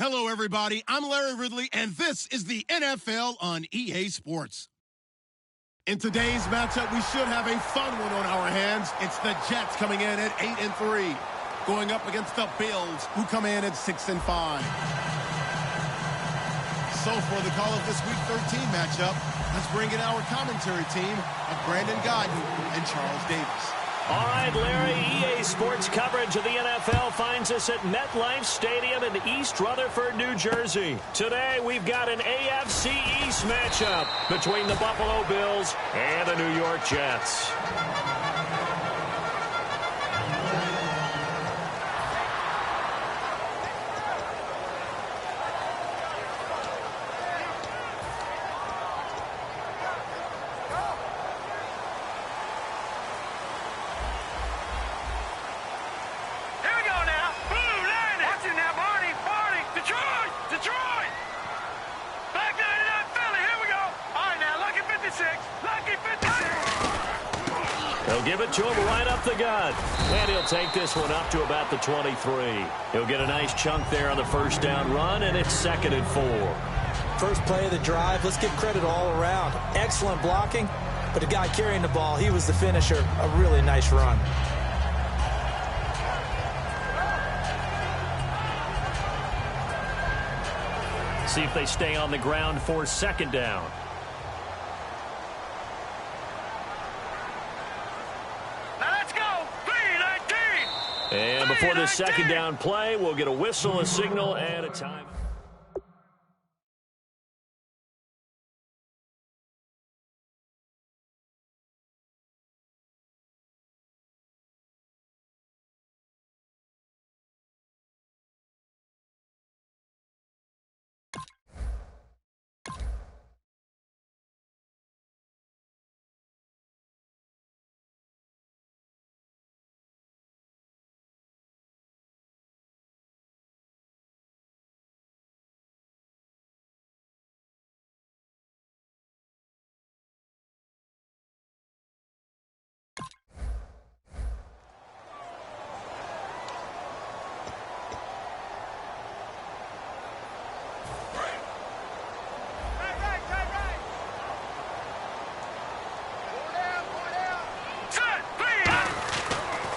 Hello, everybody. I'm Larry Ridley, and this is the NFL on EA Sports. In today's matchup, we should have a fun one on our hands. It's the Jets coming in at 8-3, going up against the Bills, who come in at 6-5. So for the call of this Week 13 matchup, let's bring in our commentary team of Brandon Godden and Charles Davis. All right, Larry, EA Sports coverage of the NFL finds us at MetLife Stadium in East Rutherford, New Jersey. Today, we've got an AFC East matchup between the Buffalo Bills and the New York Jets. They'll give it to him right up the gut. And he'll take this one up to about the 23. He'll get a nice chunk there on the first down run, and it's 2nd and 4. First play of the drive, let's give credit all around. Excellent blocking, but the guy carrying the ball, he was the finisher. A really nice run. See if they stay on the ground for 2nd down. And before the 2nd down play, we'll get a whistle, a signal, and a time.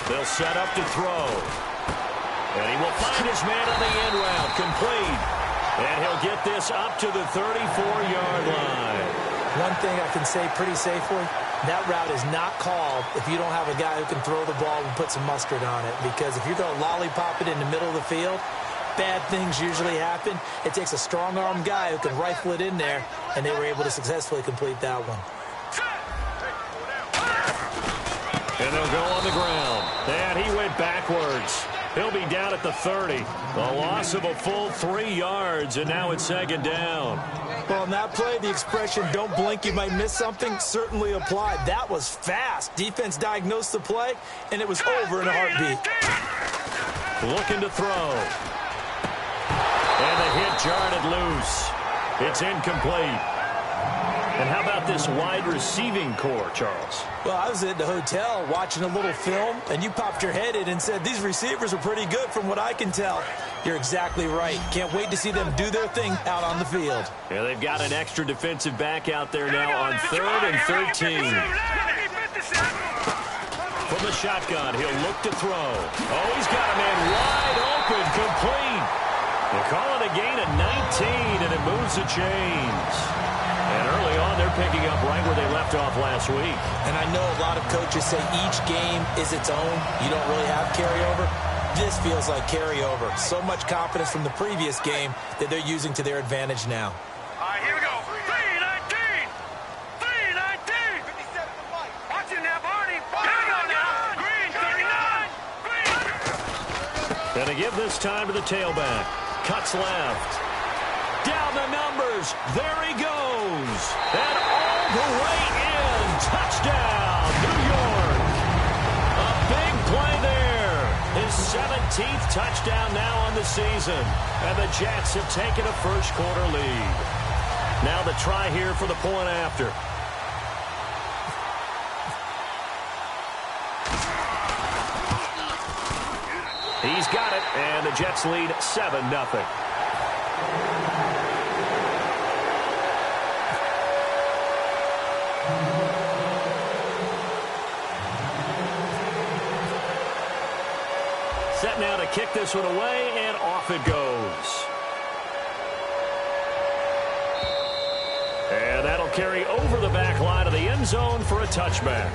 They'll set up to throw. And he will find his man on the end route. Complete. And he'll get this up to the 34-yard line. One thing I can say pretty safely, that route is not called if you don't have a guy who can throw the ball and put some mustard on it. Because if you're going to lollipop it in the middle of the field, bad things usually happen. It takes a strong-armed guy who can rifle it in there, and they were able to successfully complete that one. And they'll go on the ground. And he went backwards. He'll be down at the 30. A loss of a full 3 yards, and now it's 2nd down. Well, in that play, the expression, don't blink, you might miss something, certainly applied. That was fast. Defense diagnosed the play, and it was over in a heartbeat. Looking to throw. And the hit jarred it loose. It's incomplete. And how about this wide receiving core, Charles? Well, I was at the hotel watching a little film, and you popped your head in and said, these receivers are pretty good from what I can tell. You're exactly right. Can't wait to see them do their thing out on the field. Yeah, they've got an extra defensive back out there now on 3rd and 13. From the shotgun, he'll look to throw. Oh, he's got a man wide open, complete. They call it a gain of 19, and it moves the chains. And early on, they're picking up right where they left off last week. And I know a lot of coaches say each game is its own. You don't really have carryover. This feels like carryover. So much confidence from the previous game that they're using to their advantage now. All right, here we go. 3-19. 3-19. 57 to Mike. Watch it now, Barney. Here we go now. Green, 39. Green. And they give this time to the tailback. Cuts left. Down the numbers. There he goes. And all the way in. Touchdown, New York. A big play there. His 17th touchdown now on the season. And the Jets have taken a first-quarter lead. Now the try here for the point after. He's got it, and the Jets lead 7-0. Set now to kick this one away, and off it goes. And that'll carry over the back line of the end zone for a touchback.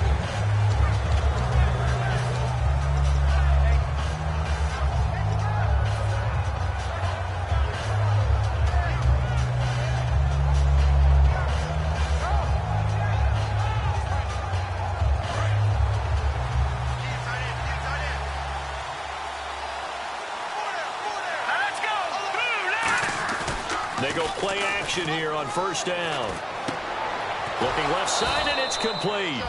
They go play action here on first down. Looking left side, and it's complete.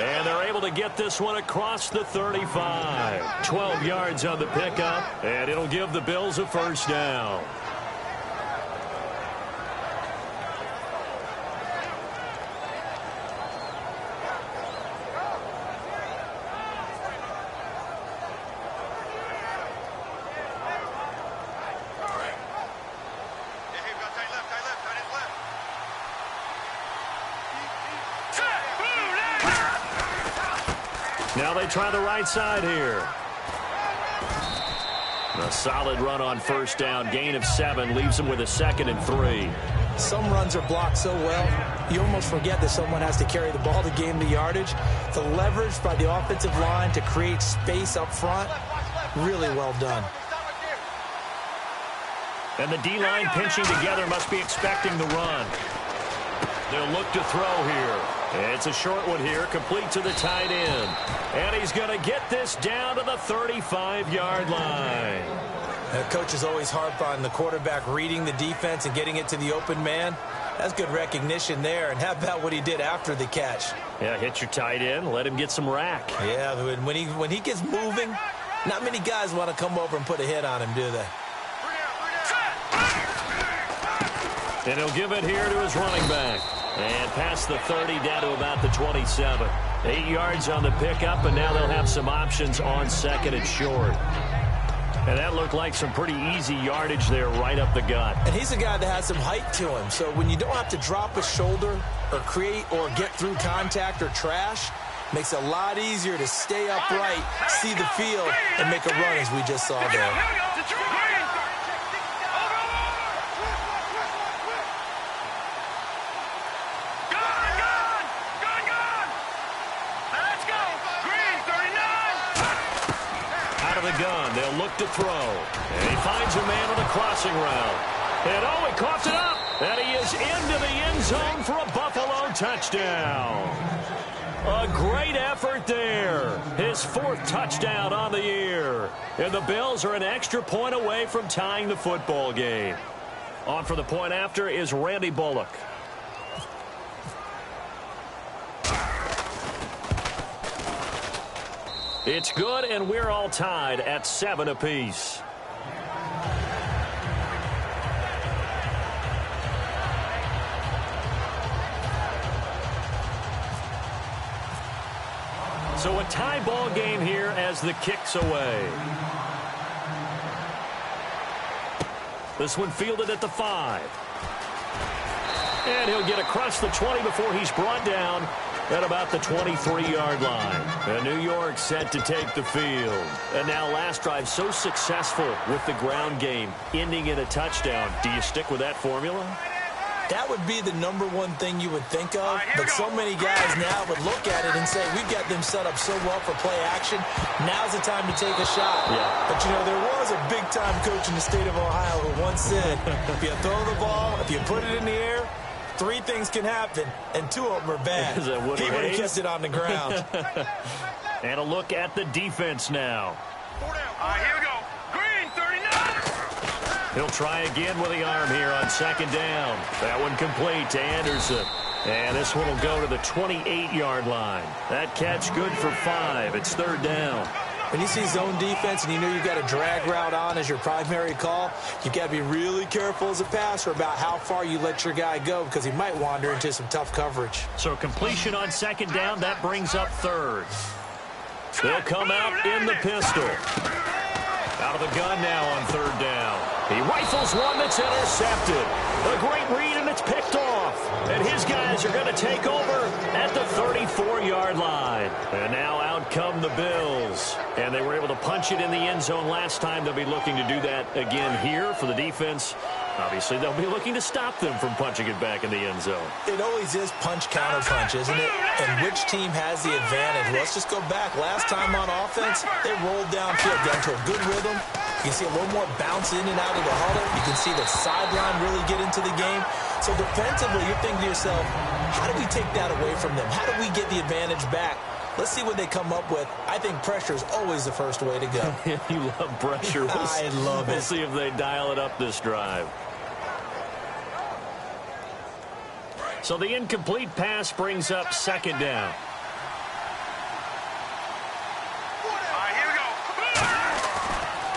And they're able to get this one across the 35. 12 yards on the pickup, and it'll give the Bills a first down. Now they try the right side here. A solid run on first down. Gain of 7 leaves them with a 2nd and 3. Some runs are blocked so well, you almost forget that someone has to carry the ball to gain the yardage. The leverage by the offensive line to create space up front, really well done. And the D-line pinching together must be expecting the run. They'll look to throw here. It's a short one here, complete to the tight end. And he's going to get this down to the 35-yard line. The coach is always harp on the quarterback reading the defense and getting it to the open man. That's good recognition there. And how about what he did after the catch? Yeah, hit your tight end, let him get some rack. Yeah, when he gets moving, not many guys want to come over and put a hit on him, do they? And he'll give it here to his running back. And past the 30 down to about the 27. 8 yards on the pickup, and now they'll have some options on 2nd and short. And that looked like some pretty easy yardage there right up the gut. And he's a guy that has some height to him. So when you don't have to drop a shoulder or create or get through contact or trash, makes it a lot easier to stay upright, see the field, and make a run as we just saw there. Gun. They'll look to throw. And he finds a man on the crossing route. And oh, he coughs it up. And he is into the end zone for a Buffalo touchdown. A great effort there. His 4th touchdown on the year. And the Bills are an extra point away from tying the football game. On for the point after is Randy Bullock. It's good, and we're all tied at 7 apiece. So a tie ball game here as the kick's away. This one fielded at the 5. And he'll get across the 20 before he's brought down at about the 23-yard line. And New York set to take the field. And now last drive so successful with the ground game, ending in a touchdown. Do you stick with that formula? That would be the #1 thing you would think of, but so many guys now would look at it and say, we've got them set up so well for play action, now's the time to take a shot. Yeah. But, you know, there was a big-time coach in the state of Ohio who once said, if you throw the ball, if you put it in the air, 3 things can happen, and 2 of them are bad. Is that Woody He would have Hayes? kept it on the ground. And a look at the defense now. Here we go. Green, 39. He'll try again with the arm here on 2nd down. That one complete to Anderson. And this one will go to the 28-yard line. That catch good for 5. It's 3rd down. When you see zone defense and you know you've got a drag route on as your primary call, you've got to be really careful as a passer about how far you let your guy go because he might wander into some tough coverage. So completion on 2nd down, that brings up 3rd. They'll come out in the pistol. Out of the gun now on 3rd down. He rifles one that's intercepted. A great read, and it's picked off. And his guys are going to take over at the 34 22-yard line. And now out come the Bills. And they were able to punch it in the end zone last time. They'll be looking to do that again here for the defense. Obviously, they'll be looking to stop them from punching it back in the end zone. It always is punch-counter-punch, isn't it? And which team has the advantage? Let's just go back. Last time on offense, they rolled downfield, got into a good rhythm. You can see a little more bounce in and out of the huddle. You can see the sideline really get into the game. So defensively, you're thinking to yourself, how do we take that away from them? How do we get the advantage back? Let's see what they come up with. I think pressure is always the first way to go. You love pressure. I love it. We'll see if they dial it up this drive. So the incomplete pass brings up second down. Here we go.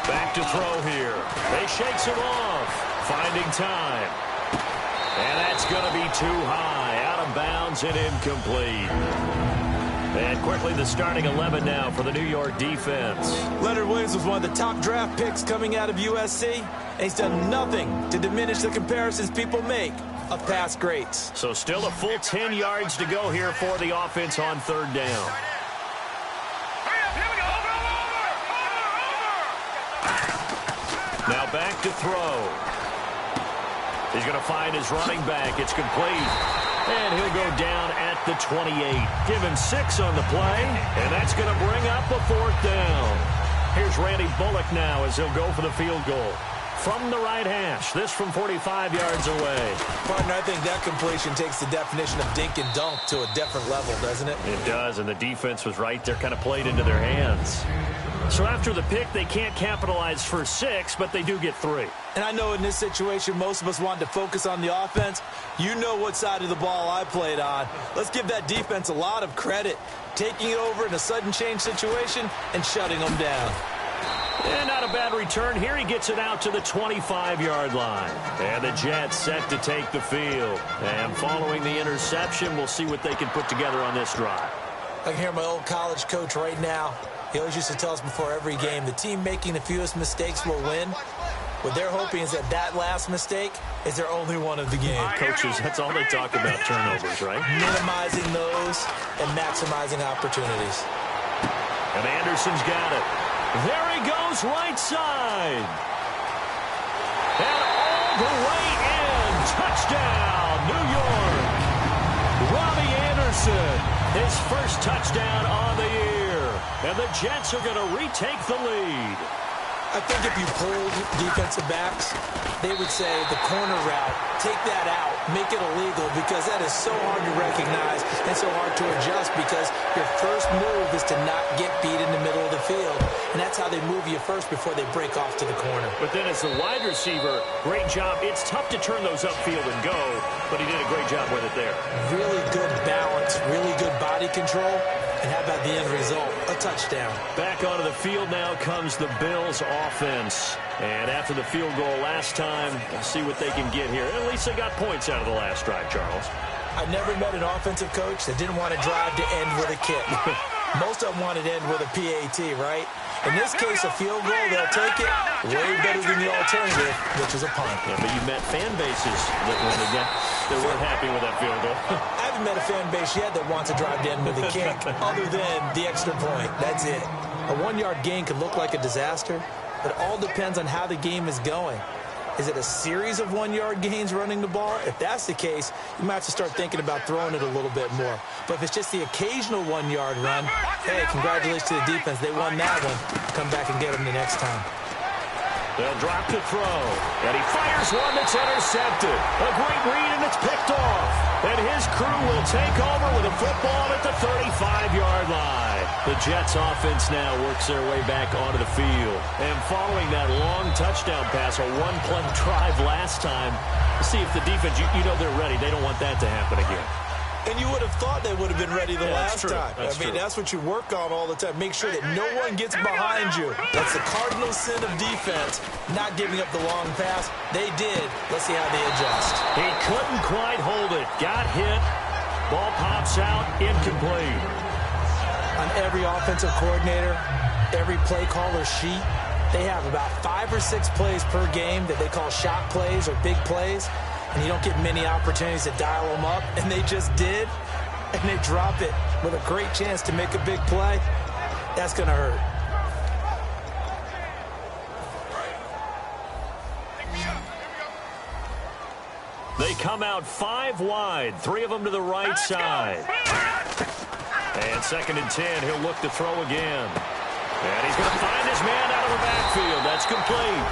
Back to throw here. They shakes him off. Finding time. And that's going to be too high. Out of bounds and incomplete. And quickly the starting 11 now for the New York defense. Leonard Williams was one of the top draft picks coming out of USC. And he's done nothing to diminish the comparisons people make of past greats. So still a full 10 yards to go here for the offense on third down. Now back to throw. He's going to find his running back. It's complete. And he'll go down at the 28. Give him 6 on the play. And that's going to bring up a fourth down. Here's Randy Bullock now as he'll go for the field goal. From the right hash, this from 45 yards away. Partner, I think that completion takes the definition of dink and dunk to a different level, doesn't it? It does, and the defense was right there, kind of played into their hands. So after the pick, they can't capitalize for 6, but they do get 3. And I know in this situation, most of us wanted to focus on the offense. You know what side of the ball I played on. Let's give that defense a lot of credit, taking it over in a sudden change situation and shutting them down. And not a bad return here. He gets it out to the 25-yard line. And the Jets set to take the field. And following the interception, we'll see what they can put together on this drive. I can hear my old college coach right now. He always used to tell us before every game, the team making the fewest mistakes will win. What they're hoping is that last mistake is their only one of the game. Coaches, that's all they talk about, turnovers, right? Minimizing those and maximizing opportunities. And Anderson's got it. There he goes, right side. And all the way in. Touchdown, New York. Robbie Anderson, his first touchdown on the year. And the Jets are going to retake the lead. I think if you pulled defensive backs, they would say the corner route, take that out, make it illegal, because that is so hard to recognize and so hard to adjust, because your first move is to not get beat in the middle of the field. And that's how they move you first before they break off to the corner. But then as the wide receiver, great job. It's tough to turn those upfield and go, but he did a great job with it there. Really good balance, really good body control. And how about the end result? A touchdown. Back onto the field now comes the Bills offense. And after the field goal last time, we'll see what they can get here. At least they got points out of the last drive, Charles. I've never met an offensive coach that didn't want to drive to end with a kick. Most of them wanted to end with a PAT, right? In this case, a field goal, they'll take it. Way better than the alternative, which is a punt. Yeah, but you met fan bases that weren't happy with that field goal. I haven't met a fan base yet that wants to drive to end with a kick, other than the extra point. That's it. A 1-yard gain could look like a disaster, but it all depends on how the game is going. Is it a series of 1-yard gains running the ball? If that's the case, you might have to start thinking about throwing it a little bit more. But if it's just the occasional 1-yard run, hey, congratulations to the defense. They won that one. Come back and get them the next time. They'll drop to throw. And he fires one that's intercepted. A great read, and it's picked off. And his crew will take over with a football at the 35-yard line. The Jets offense now works their way back onto the field. And following that long touchdown pass, a one-play drive last time, see if the defense, you know they're ready. They don't want that to happen again. And you would have thought they would have been ready the last time. That's what you work on all the time. Make sure that no one gets behind you. That's the cardinal sin of defense, not giving up the long pass. They did. Let's see how they adjust. He couldn't quite hold it. Got hit. Ball pops out. Incomplete. On every offensive coordinator, every play caller sheet, they have about 5 or 6 plays per game that they call shot plays or big plays. And you don't get many opportunities to dial them up, and they just did, and they drop it. with a great chance to make a big play, that's going to hurt. They come out 5 wide, 3 of them to the right side. And 2nd and 10, he'll look to throw again. And he's going to find his man out of the backfield. That's complete.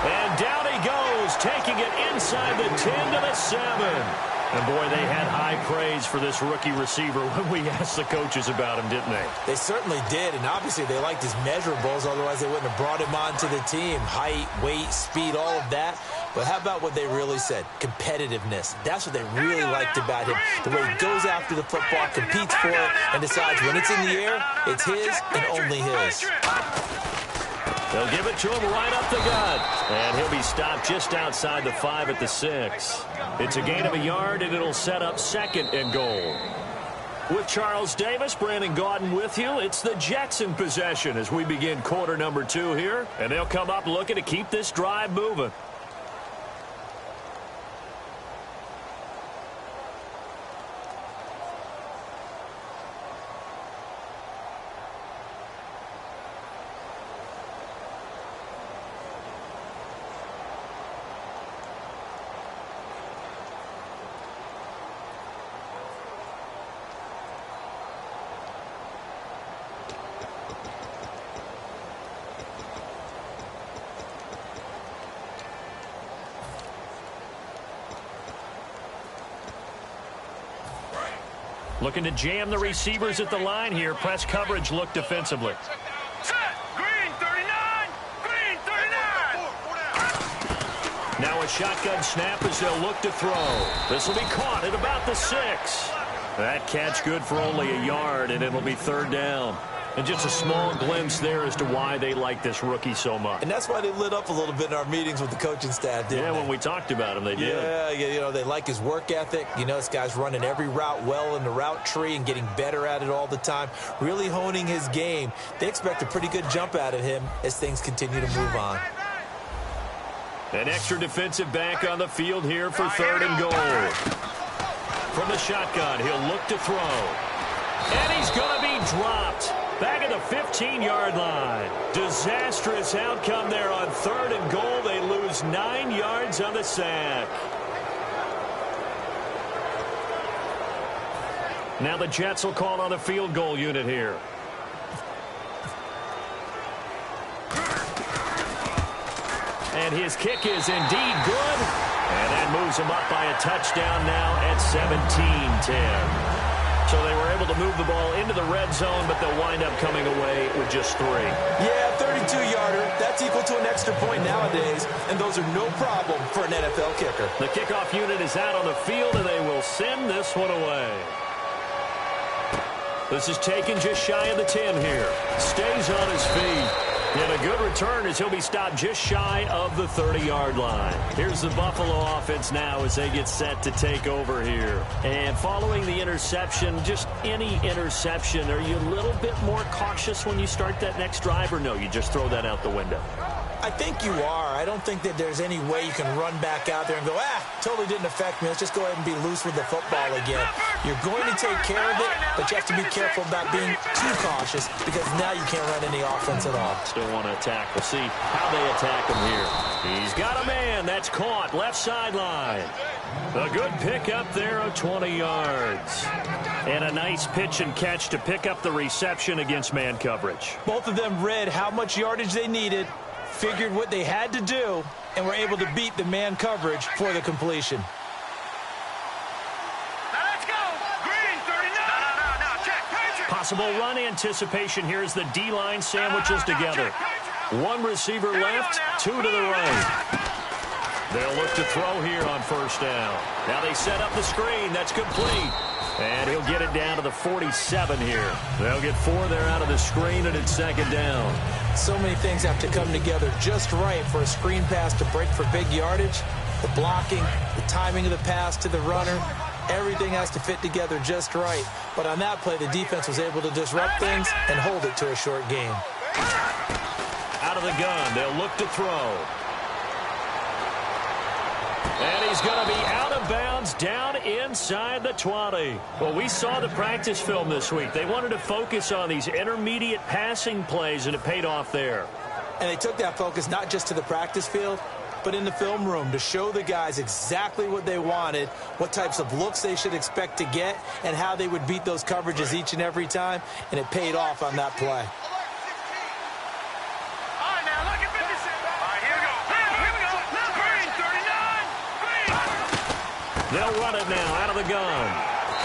And down he goes, taking it inside the 10 to the 7. And, boy, they had high praise for this rookie receiver when we asked the coaches about him, didn't they? They certainly did, and obviously they liked his measurables, otherwise they wouldn't have brought him onto the team. Height, weight, speed, all of that. But how about what they really said? Competitiveness. That's what they really liked about him. The way he goes after the football, competes for it, and decides when it's in the air, it's his and only his. They'll give it to him right up the gut. And he'll be stopped just outside the 5 at the 6. It's a gain of a yard, and it'll set up 2nd and goal. With Charles Davis, Brandon Gaudin with you. It's the Jets in possession as we begin quarter number 2 here. And they'll come up looking to keep this drive moving. Looking to jam the receivers at the line here. Press coverage look defensively. Set. Green 39. Green 39. Now a shotgun snap as they'll look to throw. This will be caught at about the 6. That catch good for only a yard, and it'll be 3rd down. And just a small glimpse there as to why they like this rookie so much. And that's why they lit up a little bit in our meetings with the coaching staff, didn't they? Yeah, when we talked about him, they did. Yeah, you know, they like his work ethic. You know, this guy's running every route well in the route tree and getting better at it all the time, really honing his game. They expect a pretty good jump out of him as things continue to move on. An extra defensive back on the field here for 3rd and goal. From the shotgun, he'll look to throw. And he's going to be dropped. Back at the 15-yard line. Disastrous outcome there on 3rd and goal. They lose 9 yards on the sack. Now the Jets will call on a field goal unit here. And his kick is indeed good. And that moves him up by a touchdown now at 17-10. So they were able to move the ball into the red zone, but they'll wind up coming away with just 3. Yeah, 32-yarder. That's equal to an extra point nowadays, and those are no problem for an NFL kicker. The kickoff unit is out on the field, and they will send this one away. This is taken just shy of the 10 here. Stays on his feet. And a good return as he'll be stopped just shy of the 30-yard line. Here's the Buffalo offense now as they get set to take over here. And following the interception, just any interception, are you a little bit more cautious when you start that next drive, or no, you just throw that out the window? I think you are. I don't think that there's any way you can run back out there and go, totally didn't affect me. Let's just go ahead and be loose with the football again. You're going to take care of it, but you have to be careful about being too cautious because now you can't run any offense at all. Still want to attack. We'll see how they attack him here. He's got a man. That's caught. Left sideline. A good pick up there of 20 yards. And a nice pitch and catch to pick up the reception against man coverage. Both of them read how much yardage they needed, figured what they had to do, and were able to beat the man coverage for the completion. Now let's go. Green 39. No, check. Possible run anticipation here as the D-line sandwiches together. 1 receiver left, 2 to the right. They'll look to throw here on 1st down. Now they set up the screen. That's complete. And he'll get it down to the 47 here. They'll get 4 there out of the screen, and it's 2nd down. So many things have to come together just right for a screen pass to break for big yardage. The blocking, the timing of the pass to the runner, everything has to fit together just right. But on that play, the defense was able to disrupt things and hold it to a short gain. Out of the gun, they'll look to throw. And he's going to be out of bounds down inside the 20. Well, we saw the practice film this week. They wanted to focus on these intermediate passing plays, and it paid off there. And they took that focus not just to the practice field, but in the film room to show the guys exactly what they wanted, what types of looks they should expect to get, and how they would beat those coverages each and every time, and it paid off on that play. They'll run it now out of the gun.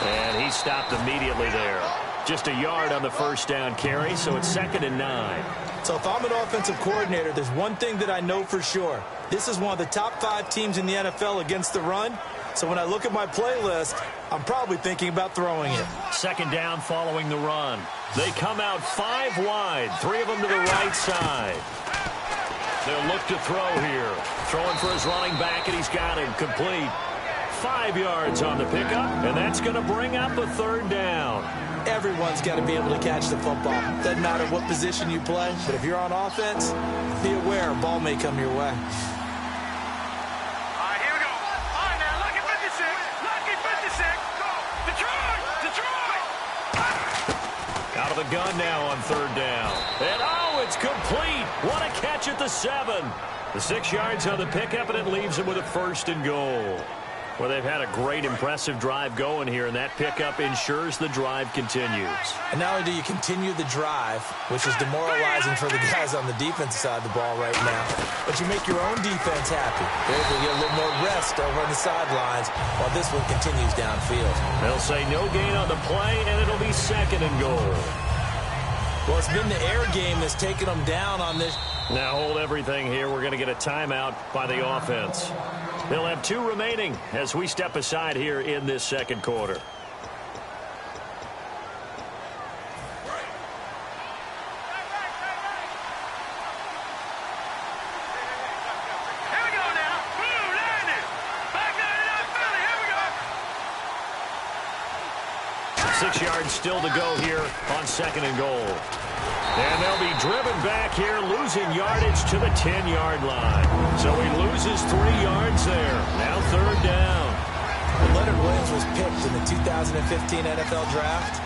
And he stopped immediately there. Just a yard on the first down carry, so it's 2nd and 9. So if I'm an offensive coordinator, there's one thing that I know for sure. This is one of the top 5 teams in the NFL against the run. So when I look at my playlist, I'm probably thinking about throwing it. 2nd down following the run. They come out 5 wide, 3 of them to the right side. They'll look to throw here. Throwing for his running back, and he's got him complete. 5 yards on the pickup, and that's going to bring up a 3rd down. Everyone's got to be able to catch the football. Doesn't matter what position you play, but if you're on offense, be aware a ball may come your way. All right, here we go. All right, now, lucky 56. Lucky 56. Go. Detroit. Out of the gun now on 3rd down. And, oh, it's complete. What a catch at the 7. The 6 yards on the pickup, and it leaves him with a 1st and goal. Well, they've had a great, impressive drive going here, and that pickup ensures the drive continues. And not only do you continue the drive, which is demoralizing for the guys on the defensive side of the ball right now, but you make your own defense happy. They're able to get a little more rest over on the sidelines while this one continues downfield. They'll say no gain on the play, and it'll be 2nd and goal. Well, it's been the air game that's taken them down on this. Now hold everything here. We're going to get a timeout by the offense. They'll have 2 remaining as we step aside here in this 2nd quarter. Here we go now. Blue, there it is. Back 99 Philly. Here we go. 6 yards still to go here on 2nd and goal. And they'll be driven back here, losing yardage to the 10-yard line. So he loses 3 yards there. Now 3rd down. When Leonard Williams was picked in the 2015 NFL Draft,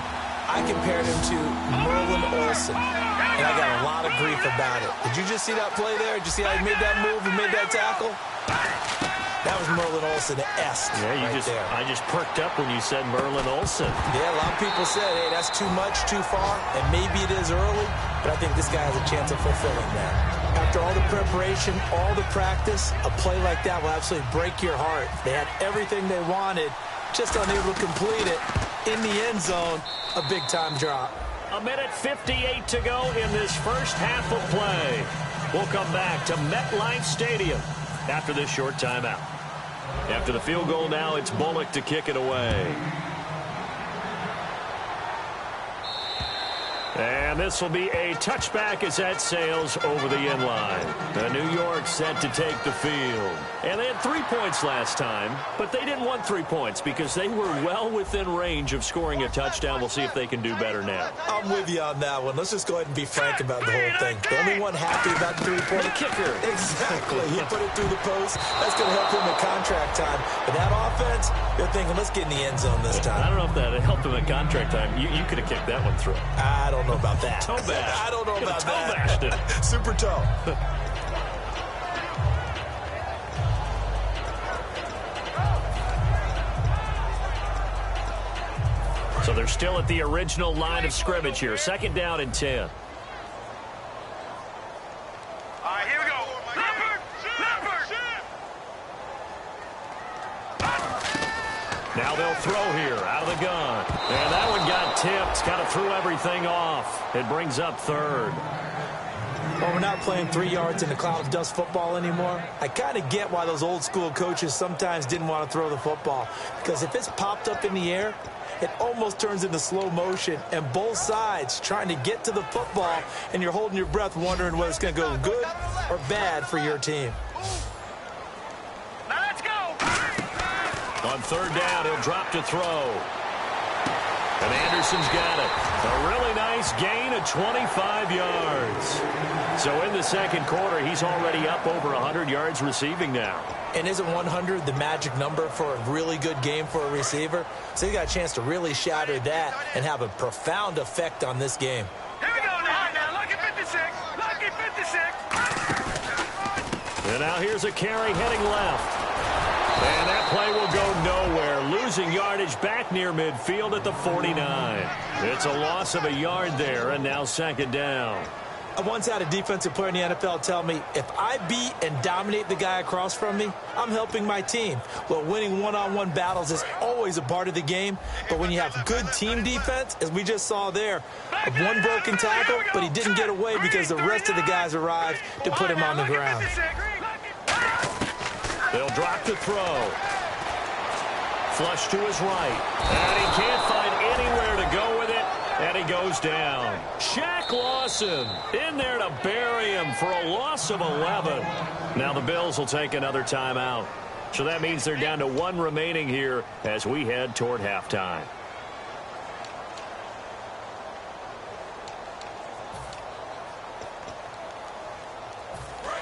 I compared him to Merlin Olsen, and I got a lot of grief about it. Did you just see that play there? Did you see how he made that move and made that tackle? That was Merlin Olsen-esque there. I just perked up when you said Merlin Olsen. Yeah, a lot of people said, hey, that's too much, too far, and maybe it is early, but I think this guy has a chance of fulfilling that. After all the preparation, all the practice, a play like that will absolutely break your heart. They had everything they wanted, just unable to complete it. In the end zone, a big-time drop. 1:58 to go in this first half of play. We'll come back to MetLife Stadium after this short timeout. After the field goal now, it's Bullock to kick it away. And this will be a touchback as that sails over the end line. The New York set to take the field. And they had 3 points last time, but they didn't want 3 points because they were well within range of scoring a touchdown. We'll see if they can do better now. I'm with you on that one. Let's just go ahead and be frank about the whole thing. The only one happy about the 3-point. The kicker. Exactly. He put it through the post. That's going to help him in contract time. But that offense, they're thinking, let's get in the end zone this time. I don't know if that helped him in contract time. You could have kicked that one through. I don't know about that. Toe bash. I don't know about that. Toe bashed it. Super toe. So they're still at the original line of scrimmage here. 2nd down and 10. All right, here we go. Leopard! Now they'll throw here out of the gun. And that one got tipped. Kind of threw everything off. It brings up 3rd. Well, we're not playing 3 yards in a cloud of dust football anymore. I kind of get why those old school coaches sometimes didn't want to throw the football. Because if it's popped up in the air, it almost turns into slow motion. And both sides trying to get to the football, and you're holding your breath wondering whether it's going to go good or bad for your team. Now let's go. On 3rd down, he'll drop to throw. And Anderson's got it. A really nice Nice gain of 25 yards. So in the second quarter, he's already up over 100 yards receiving now. And isn't 100 the magic number for a really good game for a receiver? So he got a chance to really shatter that and have a profound effect on this game. Here we go now. Lucky 56. Lucky 56. And now here's a carry heading left. And that play will go nowhere. Losing yardage back near midfield at the 49. It's a loss of a yard there, and now second down. I once had a defensive player in the NFL tell me, if I beat and dominate the guy across from me, I'm helping my team. Well, winning one-on-one battles is always a part of the game, but when you have good team defense, as we just saw there, one broken tackle, but he didn't get away because the rest of the guys arrived to put him on the ground. They'll drop to throw. Flush to his right. And he can't find anywhere to go with it. And he goes down. Shaq Lawson in there to bury him for a loss of 11. Now the Bills will take another timeout. So that means they're down to one remaining here as we head toward halftime.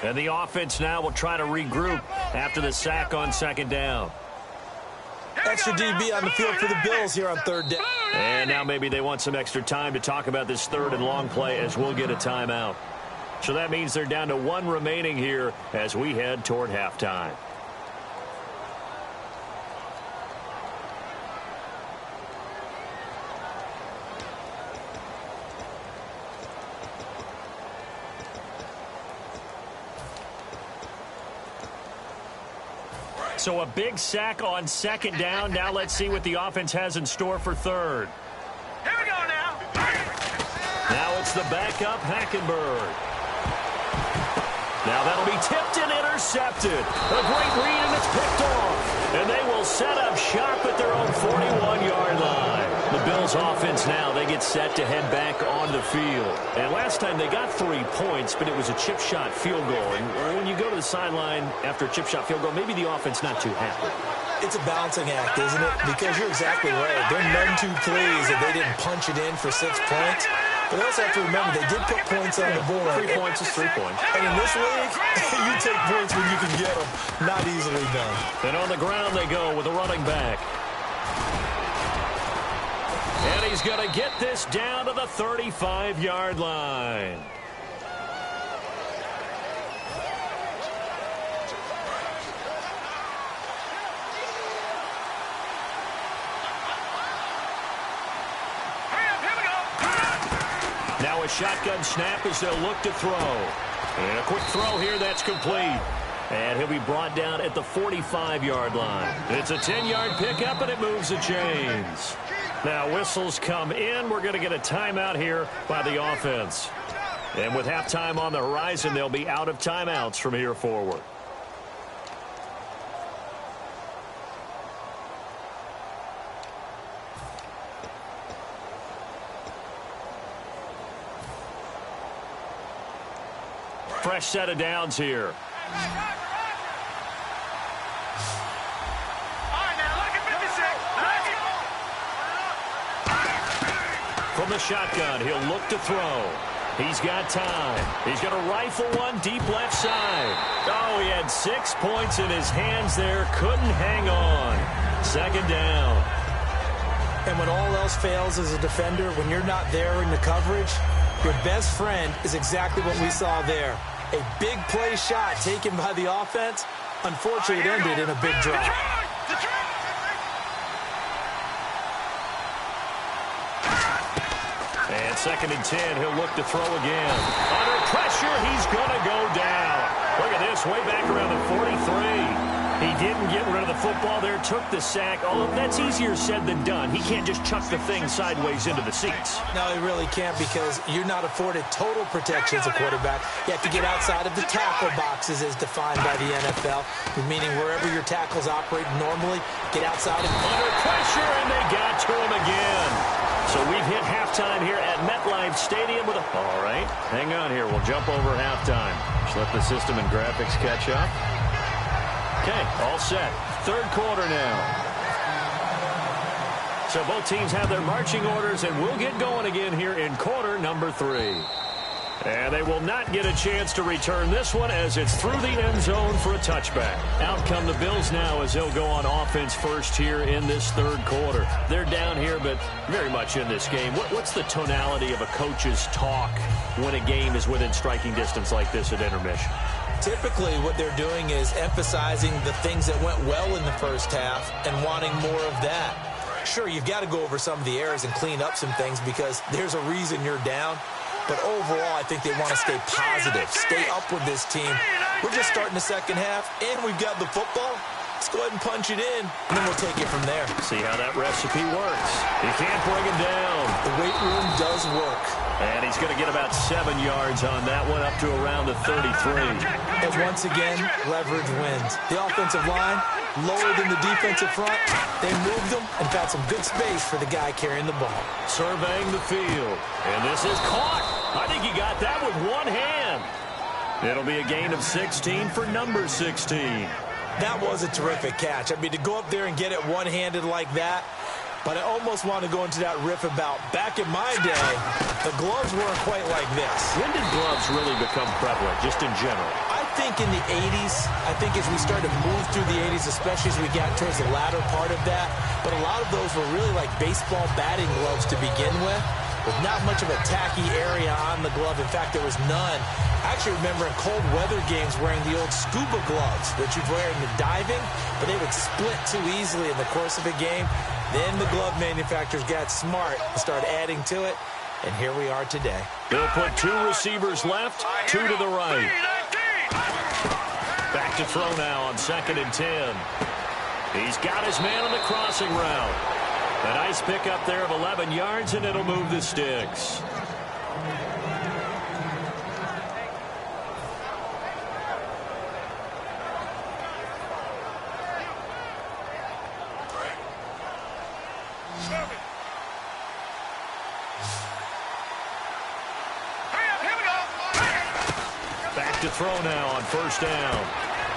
And the offense now will try to regroup after the sack on second down. Extra DB on the field for the Bills here on third down. And now maybe they want some extra time to talk about this third and long play as we'll get a timeout. So that means they're down to one remaining here as we head toward halftime. So a big sack on second down. Now let's see what the offense has in store for third. Here we go now. Now it's the backup, Hackenberg. Now that'll be tipped and intercepted. A great read, and it's picked off. And they will set up shop at their own 41-yard line. The Bills offense now, they get set to head back on the field. And last time they got 3 points, but it was a chip shot field goal. And when you go to the sideline after a chip shot field goal, maybe the offense not too happy. It's a balancing act, isn't it? Because you're exactly right. They're none too pleased that they didn't punch it in for 6 points. But also have to remember, they did put points on the board. 3 points is 3 points. And in this league, you take points when you can get them. Not easily done. And on the ground they go with a running back. And he's going to get this down to the 35-yard line. Now a shotgun snap as they'll look to throw. And a quick throw here that's complete. And he'll be brought down at the 45-yard line. It's a 10-yard pickup, and it moves the chains. Now whistles come in. We're going to get a timeout here by the offense. And with halftime on the horizon, they'll be out of timeouts from here forward. Fresh set of downs here. From the shotgun, he'll look to throw. He's got time. He's going to rifle one deep left side. Oh, he had 6 points in his hands there. Couldn't hang on. Second down. And when all else fails as a defender, when you're not there in the coverage, your best friend is exactly what we saw there. A big play shot taken by the offense. Unfortunately, it ended in a big drop. And second and 10, he'll look to throw again. Under pressure, he's going to go down. Look at this, way back around the 43. He didn't get rid of the football there, took the sack. Although that's easier said than done. He can't just chuck the thing sideways into the seats. No, he really can't, because you're not afforded total protection as a quarterback. You have to get outside of the tackle boxes as defined by the NFL, meaning wherever your tackles operate normally, get outside of under pressure, and they got to him again. So we've hit halftime here at MetLife Stadium with a... All right, hang on here. We'll jump over halftime. Just let the system and graphics catch up. Okay, all set. Third quarter now. So both teams have their marching orders, and we'll get going again here in quarter number 3. And they will not get a chance to return this one as it's through the end zone for a touchback. Out come the Bills now as they'll go on offense first here in this third quarter. They're down here, but very much in this game. What's the tonality of a coach's talk when a game is within striking distance like this at intermission? Typically, what they're doing is emphasizing the things that went well in the first half and wanting more of that. Sure, you've got to go over some of the errors and clean up some things because there's a reason you're down. But overall, I think they want to stay positive, stay up with this team. We're just starting the second half, and we've got the football. Let's go ahead and punch it in, and then we'll take it from there. See how that recipe works. You can't bring him down. The weight room does work. And he's going to get about 7 yards on that one, up to around the 33. And once again, leverage wins. The offensive line, lower than the defensive front. They moved them and found some good space for the guy carrying the ball. Surveying the field. And this is caught. I think he got that with one hand. It'll be a gain of 16 for number 16. That was a terrific catch. I mean, to go up there and get it one-handed like that, but I almost want to go into that riff about back in my day, the gloves weren't quite like this. When did gloves really become prevalent, just in general? I think in the 80s. I think as we started to move through the 80s, especially as we got towards the latter part of that. But a lot of those were really like baseball batting gloves to begin with not much of a tacky area on the glove. In fact, there was none. I actually remember in cold weather games wearing the old scuba gloves that you'd wear in the diving, but they would split too easily in the course of a game. Then the glove manufacturers got smart and started adding to it, and here we are today. They'll put 2 receivers left, 2 to the right. Back to throw now on 2nd and 10. He's got his man on the crossing route. A nice pickup there of 11 yards, and it'll move the sticks. Back to throw now on 1st down.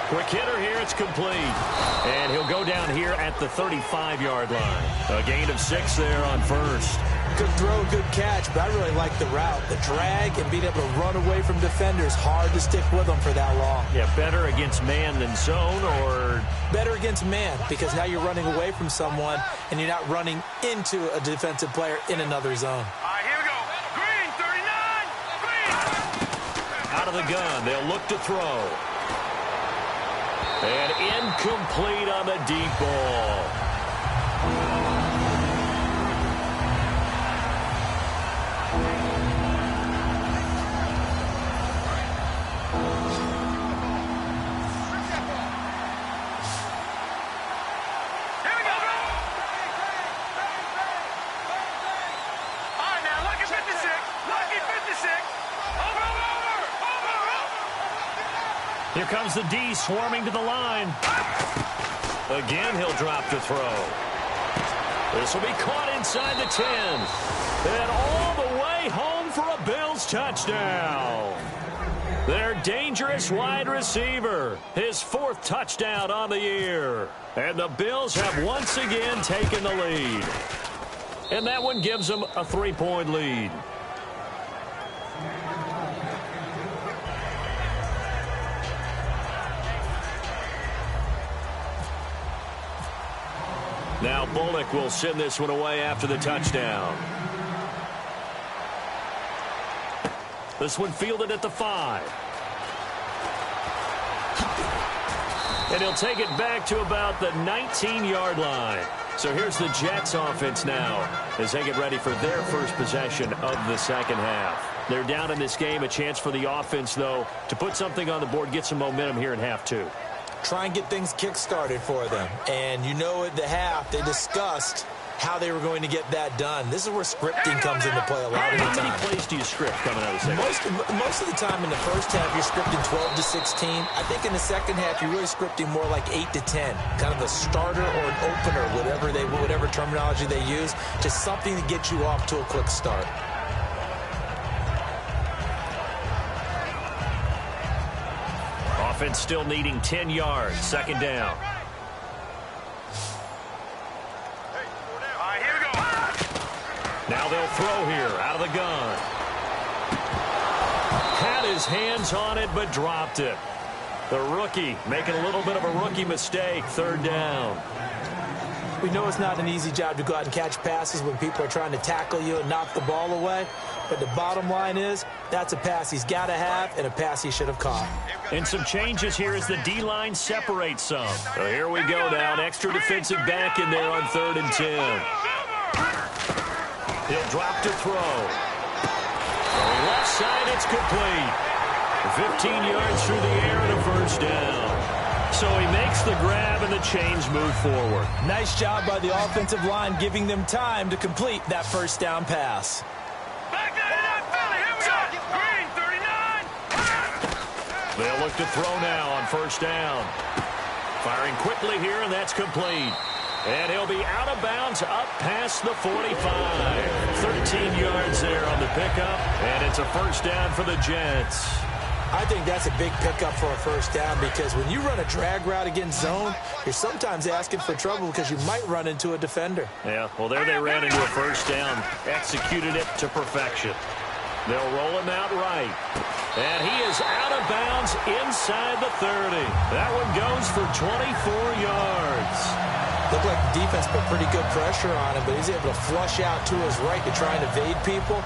Quick hitter here, it's complete. And he'll go down here at the 35-yard line. A gain of 6 there on 1st. Good throw, good catch, but I really like the route. The drag and being able to run away from defenders, hard to stick with them for that long. Yeah, better against man than zone, or? Better against man, because now you're running away from someone and you're not running into a defensive player in another zone. All right, here we go. Green, 39. Green. Out of the gun, they'll look to throw. And incomplete on the deep ball. Here we go. All right, now, lucky 56. Lucky 56. Over. Here comes the D swarming to the line. Again, he'll drop to throw. This will be caught inside the 10. And all the way home for a Bills touchdown. Their dangerous wide receiver. His 4th touchdown on the year. And the Bills have once again taken the lead. And that one gives them a 3-point lead. Now Bullock will send this one away after the touchdown. This one fielded at the 5. And he'll take it back to about the 19-yard line. So here's the Jets offense now as they get ready for their first possession of the second half. They're down in this game. A chance for the offense, though, to put something on the board, get some momentum here in half 2. Try and get things kick-started for them. And you know at the half, they discussed how they were going to get that done. This is where scripting comes into play a lot of the time. How many plays do you script coming out of the second half? Most of the time in the first half, you're scripting 12 to 16. I think in the second half, you're really scripting more like 8 to 10. Kind of a starter or an opener, whatever terminology they use. Just something to get you off to a quick start. Offense still needing 10 yards. 2nd down. All right, here we go. Now they'll throw here out of the gun. Had his hands on it, but dropped it. The rookie making a little bit of a rookie mistake. 3rd down. We know it's not an easy job to go out and catch passes when people are trying to tackle you and knock the ball away. But the bottom line is, that's a pass he's got to have and a pass he should have caught. And some changes here as the D-line separates some. So here we go now. An extra defensive back in there on 3rd and 10. He'll drop to throw. On the left side, it's complete. 15 yards through the air and a 1st down. So he makes the grab and the chains move forward. Nice job by the offensive line giving them time to complete that 1st down pass. Back into that Philly. Here we go. Green, 39. They'll look to throw now on 1st down. Firing quickly here, and that's complete. And he'll be out of bounds up past the 45. 13 yards there on the pickup, and it's a 1st down for the Jets. I think that's a big pickup for a 1st down because when you run a drag route against zone, you're sometimes asking for trouble because you might run into a defender. Yeah, well, there they ran into a 1st down. Executed it to perfection. They'll roll him out right. And he is out of bounds inside the 30. That one goes for 24 yards. Looked like the defense put pretty good pressure on him, but he's able to flush out to his right to try and evade people.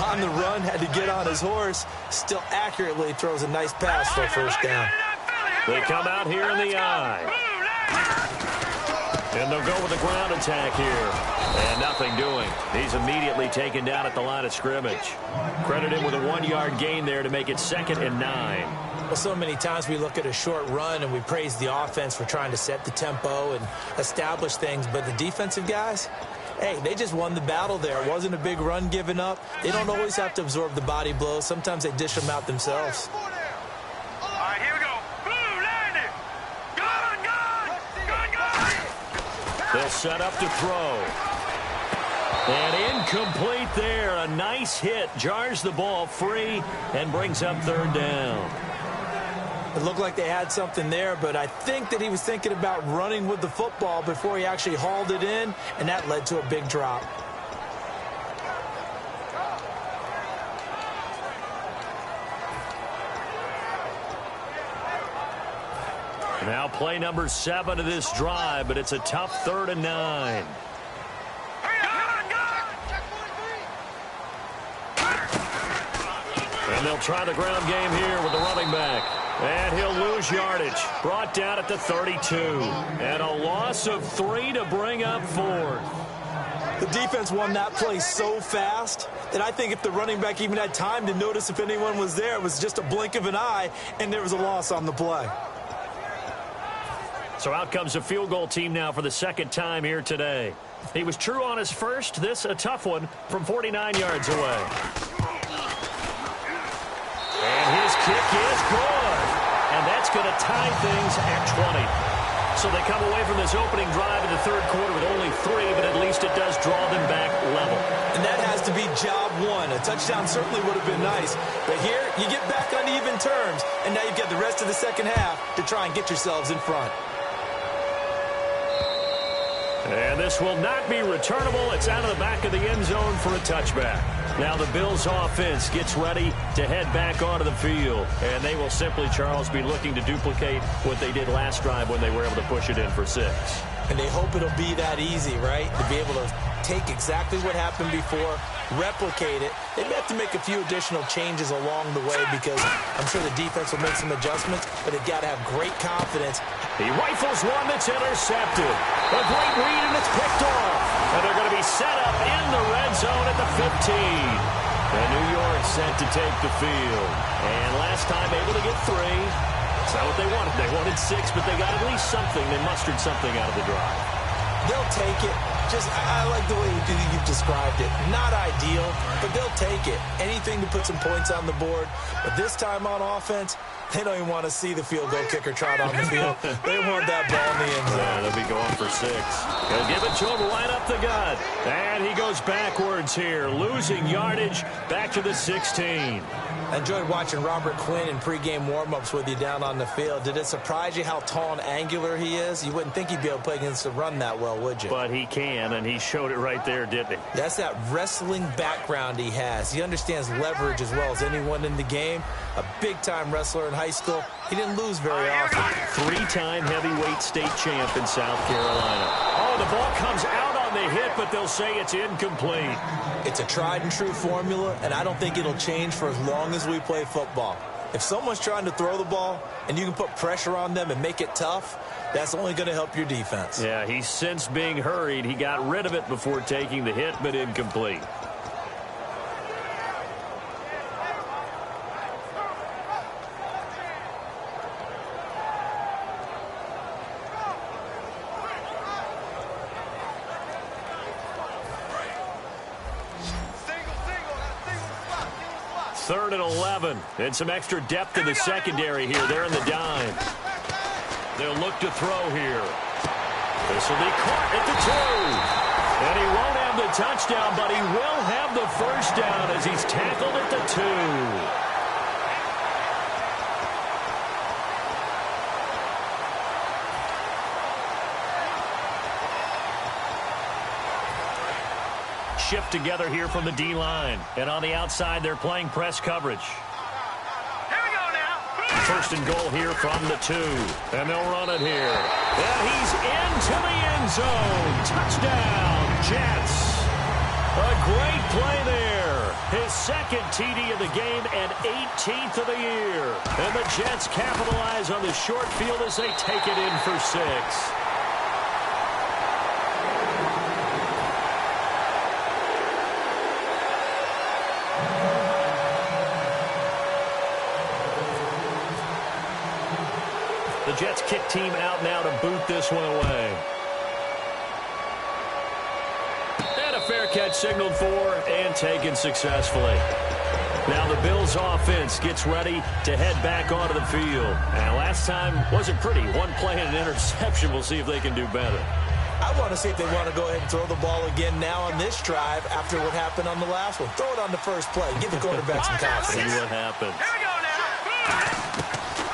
On the run, had to get on his horse. Still accurately throws a nice pass for a 1st down. They come out here in the eye. And they'll go with the ground attack here. And nothing doing. He's immediately taken down at the line of scrimmage. Credit him with a 1-yard gain there to make it 2nd and 9. Well, so many times we look at a short run and we praise the offense for trying to set the tempo and establish things. But the defensive guys, hey, they just won the battle there. It wasn't a big run given up. They don't always have to absorb the body blows. Sometimes they dish them out themselves. All right, here we go. Blue, landing. Gun. They'll set up to throw. And incomplete there. A nice hit. Jars the ball free and brings up 3rd down. It looked like they had something there, but I think that he was thinking about running with the football before he actually hauled it in, and that led to a big drop. Now play number 7 of this drive, but it's a tough 3rd and 9. And they'll try the ground game here with the running back. And he'll lose yardage. Brought down at the 32. And a loss of 3 to bring up 4th. The defense won that play so fast that I think if the running back even had time to notice if anyone was there, it was just a blink of an eye, and there was a loss on the play. So out comes a field goal team now for the 2nd time here today. He was true on his first. This a tough one from 49 yards away. And his kick is good. And that's going to tie things at 20. So they come away from this opening drive in the 3rd quarter with only 3, but at least it does draw them back level. And that has to be job 1. A touchdown certainly would have been nice. But here, you get back on even terms, and now you've got the rest of the 2nd half to try and get yourselves in front. And this will not be returnable. It's out of the back of the end zone for a touchback. Now the Bills offense gets ready to head back onto the field. And they will simply, Charles, be looking to duplicate what they did last drive when they were able to push it in for 6. And they hope it'll be that easy, right? To be able to take exactly what happened before, replicate it. They may have to make a few additional changes along the way because I'm sure the defense will make some adjustments, but they've got to have great confidence. He rifles one that's intercepted. A great read, and it's picked off. And they're going to be set up in the red zone at the 15. And New York set to take the field. And last time able to get 3. That's not what they wanted. They wanted 6, but they got at least something. They mustered something out of the drive. They'll take it. I like the way you've described it. Not ideal, but they'll take it. Anything to put some points on the board. But this time on offense, They don't even want to see the field goal kicker trot on the field. They want that ball in the end zone. Yeah, they'll be going for 6. He'll give it to him right up the gut. And he goes backwards here, losing yardage back to the 16. I enjoyed watching Robert Quinn in pregame warm-ups with you down on the field. Did it surprise you how tall and angular he is? You wouldn't think he'd be able to play against the run that well, would you? But he can, and he showed it right there, didn't he? That's that wrestling background he has. He understands leverage as well as anyone in the game. A big-time wrestler in high school. He didn't lose very often. 3-time heavyweight state champ in South Carolina. Oh, the ball comes out on the hit, but they'll say it's incomplete. It's a tried-and-true formula, and I don't think it'll change for as long as we play football. If someone's trying to throw the ball and you can put pressure on them and make it tough, that's only going to help your defense. Yeah, he's since being hurried. He got rid of it before taking the hit, but incomplete. Third and 11, and some extra depth in the secondary here. They're in the dime. They'll look to throw here. This will be caught at the 2. And he won't have the touchdown, but he will have the first down as he's tackled at the 2. Shift together here from the D-line. And on the outside, they're playing press coverage. Here we go now. First and goal here from the 2. And they'll run it here. And he's into the end zone. Touchdown, Jets. A great play there. His second TD of the game and 18th of the year. And the Jets capitalize on the short field as they take it in for 6. The Jets kick team out now to boot this one away. And a fair catch signaled for and taken successfully. Now the Bills offense gets ready to head back onto the field. And last time wasn't pretty. One play and an interception. We'll see if they can do better. I want to see if they want to go ahead and throw the ball again now on this drive after what happened on the last one. Throw it on the first play. Give the quarterback some confidence. See what happens. Here we go now.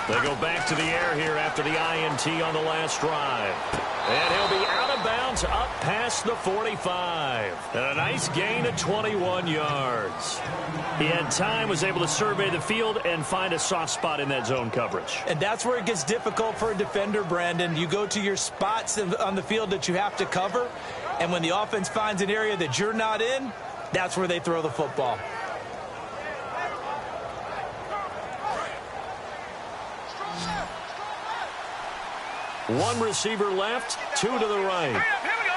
They go back to the air here after the INT on the last drive. And he'll be out of bounds up past the 45. And a nice gain of 21 yards. He had time, was able to survey the field and find a soft spot in that zone coverage. And that's where it gets difficult for a defender, Brandon. You go to your spots on the field that you have to cover, and when the offense finds an area that you're not in, that's where they throw the football. One receiver left, 2 to the right. Here we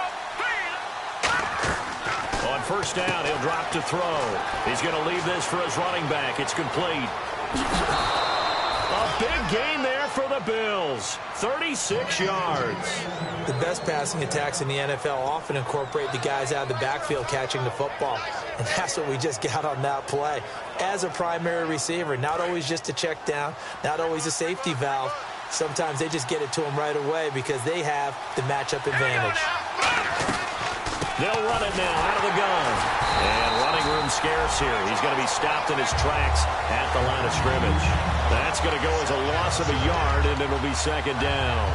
go. On first down, he'll drop to throw. He's going to leave this for his running back. It's complete. A big gain there for the Bills. 36 yards. The best passing attacks in the NFL often incorporate the guys out of the backfield catching the football. And that's what we just got on that play. As a primary receiver, not always just a check down, not always a safety valve. Sometimes they just get it to him right away because they have the matchup advantage. They'll run it now out of the gun. And running room scarce here. He's going to be stopped in his tracks at the line of scrimmage. That's going to go as a loss of a yard, and it'll be second down.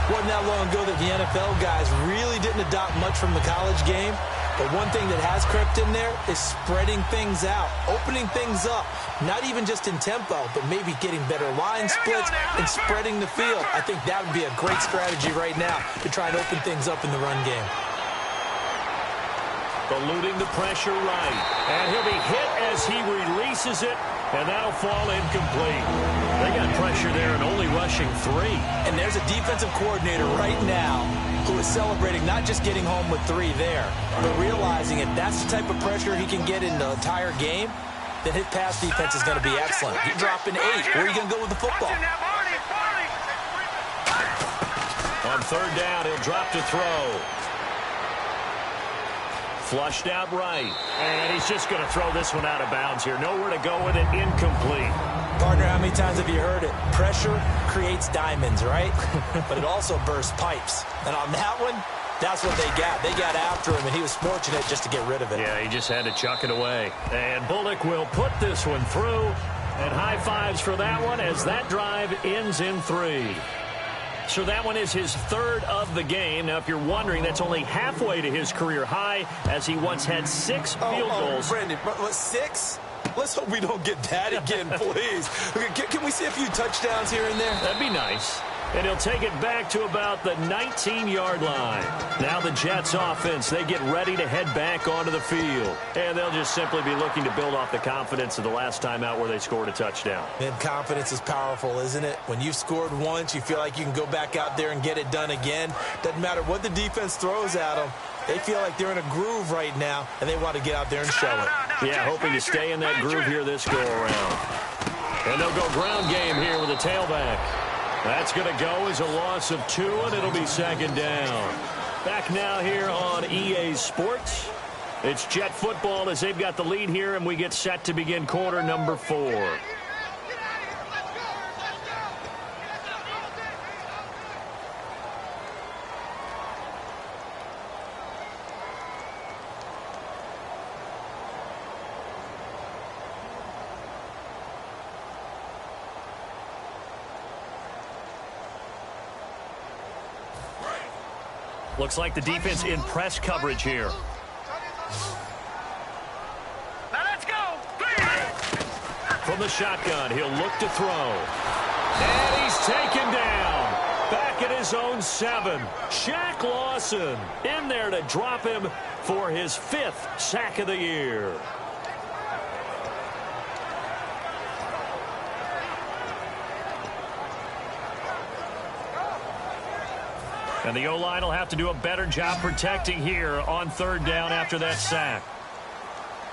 Wasn't that long ago that the NFL guys really didn't adopt much from the college game. But one thing that has crept in there is spreading things out, opening things up, not even just in tempo, but maybe getting better line splits and spreading the field. I think that would be a great strategy right now to try and open things up in the run game. Eluding the pressure right. And he'll be hit as he releases it, and that'll fall incomplete. They got pressure there and only rushing 3. And there's a defensive coordinator right now who is celebrating not just getting home with 3 there, but realizing if that's the type of pressure he can get in the entire game, then his pass defense is going to be excellent. You're dropping 8. Where are you going to go with the football? On third down, he'll drop to throw. Flushed out right. And he's just going to throw this one out of bounds here. Nowhere to go with it. Incomplete. Partner, how many times have you heard it? Pressure creates diamonds, right? But it also bursts pipes. And on that one, that's what they got. They got after him, and he was fortunate just to get rid of it. Yeah, he just had to chuck it away. And Bullock will put this one through. And high fives for that one as that drive ends in 3. So that one is his 3rd of the game. Now, if you're wondering, that's only halfway to his career high, as he once had 6 field goals. Brandon, 6? Let's hope we don't get that again, please. Can we see a few touchdowns here and there? That'd be nice. And he'll take it back to about the 19-yard line. Now the Jets offense, they get ready to head back onto the field. And they'll just simply be looking to build off the confidence of the last time out where they scored a touchdown. And confidence is powerful, isn't it? When you've scored once, you feel like you can go back out there and get it done again. Doesn't matter what the defense throws at them. They feel like they're in a groove right now, and they want to get out there and show it. Yeah, hoping to stay in that groove here this go-around. And they'll go ground game here with a tailback. That's going to go as a loss of 2, and it'll be 2nd down. Back now here on EA Sports. It's Jet football as they've got the lead here, and we get set to begin quarter number 4. Looks like the defense in press coverage here. Now let's go. From the shotgun, he'll look to throw. And he's taken down. Back at his own 7. Shaq Lawson in there to drop him for his 5th sack of the year. And the O-line will have to do a better job protecting here on 3rd down after that sack.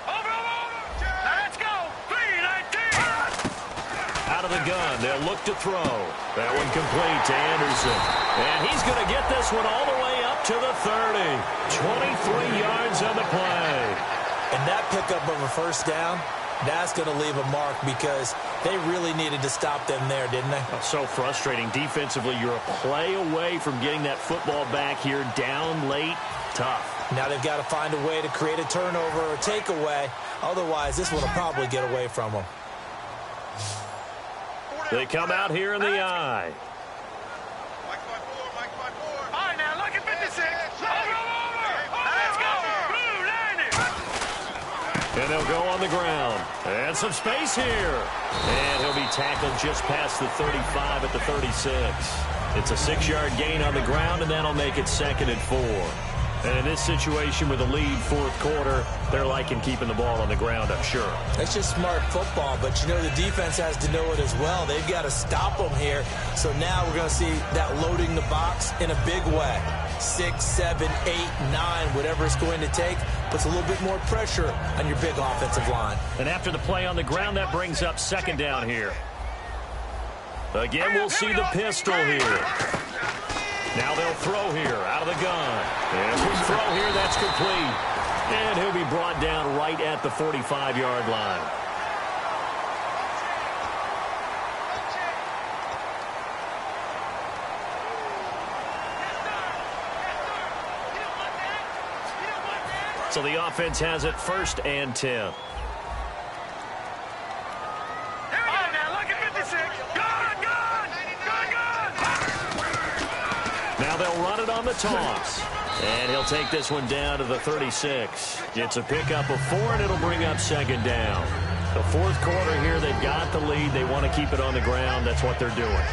Over. Now let's go. 3-19. Out of the gun, they'll look to throw. That one complete to Anderson. And he's going to get this one all the way up to the 30. 23 yards on the play. And that pickup of a 1st down, that's going to leave a mark because they really needed to stop them there, didn't they? Oh, so frustrating. Defensively, you're a play away from getting that football back here down late. Tough. Now they've got to find a way to create a turnover or takeaway. Otherwise, this one will probably get away from them. They come out here in the eye. All right, now look at 56. Over. Let's go. Blue 90. And they'll go on the ground. And some space here. And he'll be tackled just past the 35 at the 36. It's a 6-yard gain on the ground, and that'll make it 2nd and 4. And in this situation with a lead 4th quarter, they're liking keeping the ball on the ground, I'm sure. That's just smart football, but you know the defense has to know it as well. They've got to stop them here. So now we're going to see that loading the box in a big way. 6, 7, 8, 9, whatever it's going to take, puts a little bit more pressure on your big offensive line. And after the play on the ground, that brings up 2nd down here. Again, we'll see the pistol here. Now they'll throw here out of the gun. And we throw here, that's complete. And he'll be brought down right at the 45-yard line. So the offense has it 1st and 10. Now they'll run it on the toss. And he'll take this one down to the 36. It's a pickup of 4, and it'll bring up 2nd down. The 4th quarter here, they've got the lead. They want to keep it on the ground. That's what they're doing.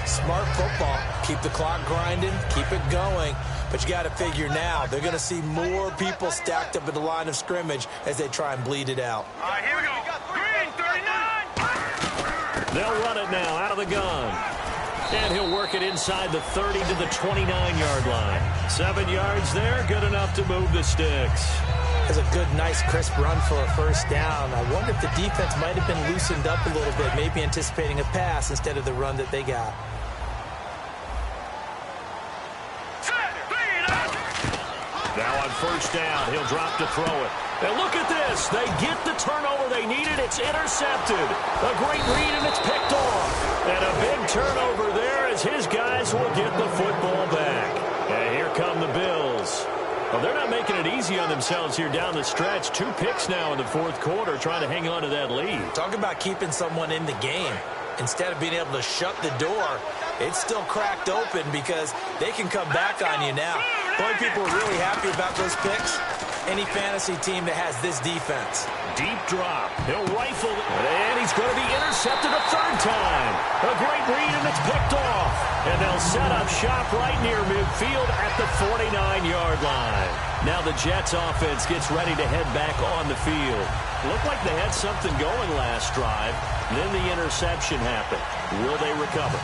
Smart football. Keep the clock grinding. Keep it going. But you got to figure now, they're going to see more people stacked up at the line of scrimmage as they try and bleed it out. All right, here we go. Green, 39. They'll run it now out of the gun. And he'll work it inside the 30 to the 29-yard line. 7 yards there, good enough to move the sticks. That's a good, nice, crisp run for a 1st down. I wonder if the defense might have been loosened up a little bit, maybe anticipating a pass instead of the run that they got. Now on first down. He'll drop to throw it. And look at this. They get the turnover they needed. It's intercepted. A great read, and it's picked off. And a big turnover there as his guys will get the football back. And here come the Bills. Well, they're not making it easy on themselves here down the stretch. 2 picks now in the fourth quarter, trying to hang on to that lead. Talk about keeping someone in the game. Instead of being able to shut the door, it's still cracked open because they can come back on you now. The only people are really happy about those picks, any fantasy team that has this defense. Deep drop. He'll rifle it, and he's going to be intercepted a third time. A great read, and it's picked off. And they'll set up shop right near midfield at the 49-yard line. Now the Jets offense gets ready to head back on the field. Looked like they had something going last drive. Then the interception happened. Will they recover?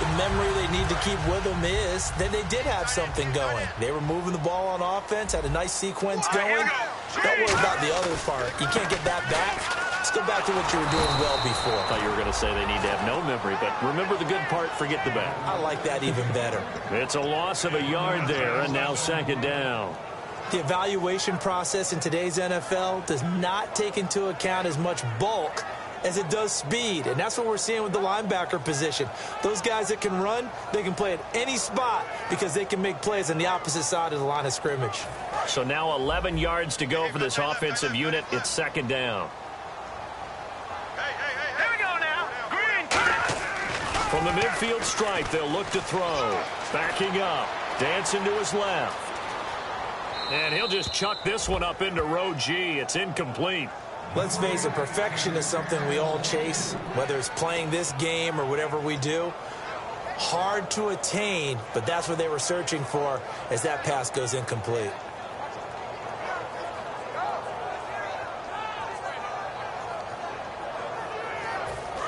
The memory they need to keep with them is that they did have something going. They were moving the ball on offense, had a nice sequence going. Don't worry about the other part. You can't get that back. Let's go back to what you were doing well before. I thought you were going to say they need to have no memory, but remember the good part, forget the bad. I like that even better. It's a loss of a yard there, and now second down. The evaluation process in today's NFL does not take into account as much bulk as it does speed, and that's what we're seeing with the linebacker position. Those guys that can run, they can play at any spot because they can make plays on the opposite side of the line of scrimmage. So now 11 yards to go for this offensive unit. It's second down. Here we go now. Green. From the midfield stripe, they'll look to throw. Backing up, dancing to his left. And he'll just chuck this one up into row G. It's incomplete. Let's face it, perfection is something we all chase, whether it's playing this game or whatever we do. Hard to attain, but that's what they were searching for as that pass goes incomplete.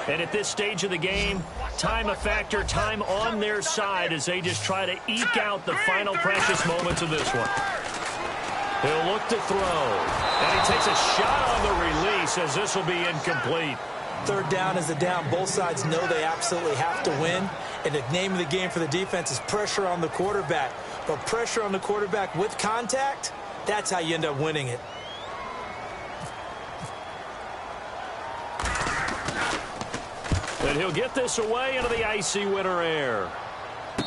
And at this stage of the game, time a factor, time on their side as they just try to eke out the final precious moments of this one. He'll look to throw. And he takes a shot on the release as this will be incomplete. Third down is the down. Both sides know they absolutely have to win. And the name of the game for the defense is pressure on the quarterback. But pressure on the quarterback with contact, that's how you end up winning it. And he'll get this away into the icy winter air.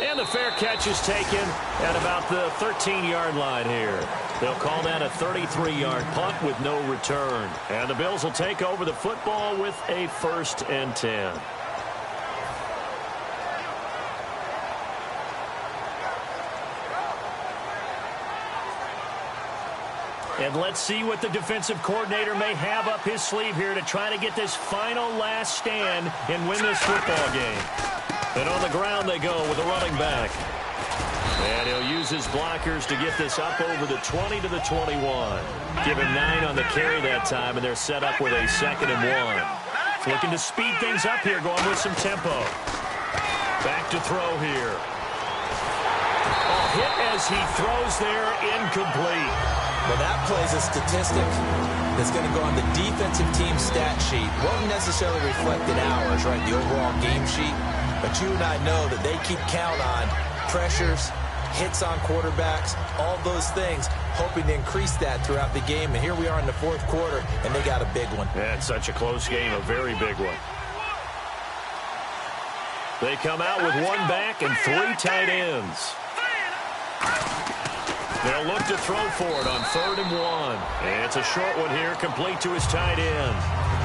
And the fair catch is taken at about the 13-yard line here. They'll call that a 33-yard punt with no return. And the Bills will take over the football with a 1st and 10. And let's see what the defensive coordinator may have up his sleeve here to try to get this final last stand and win this football game. And on the ground they go with a running back. And he'll use his blockers to get this up over the 20 to the 21. Give him 9 on the carry that time, and they're set up with a 2nd and 1. Looking to speed things up here, going with some tempo. Back to throw here. Hit as he throws there, incomplete. Well, that plays a statistic that's going to go on the defensive team stat sheet. Won't necessarily reflect in hours, right, the overall game sheet. But you and I know that they keep count on pressures, hits on quarterbacks, all those things, hoping to increase that throughout the game. And here we are in the fourth quarter, and they got a big one. Yeah, it's such a close game, a very big one. They come out with 1 back and 3 tight ends. They'll look to throw for it on 3rd and 1. And it's a short one here, complete to his tight end.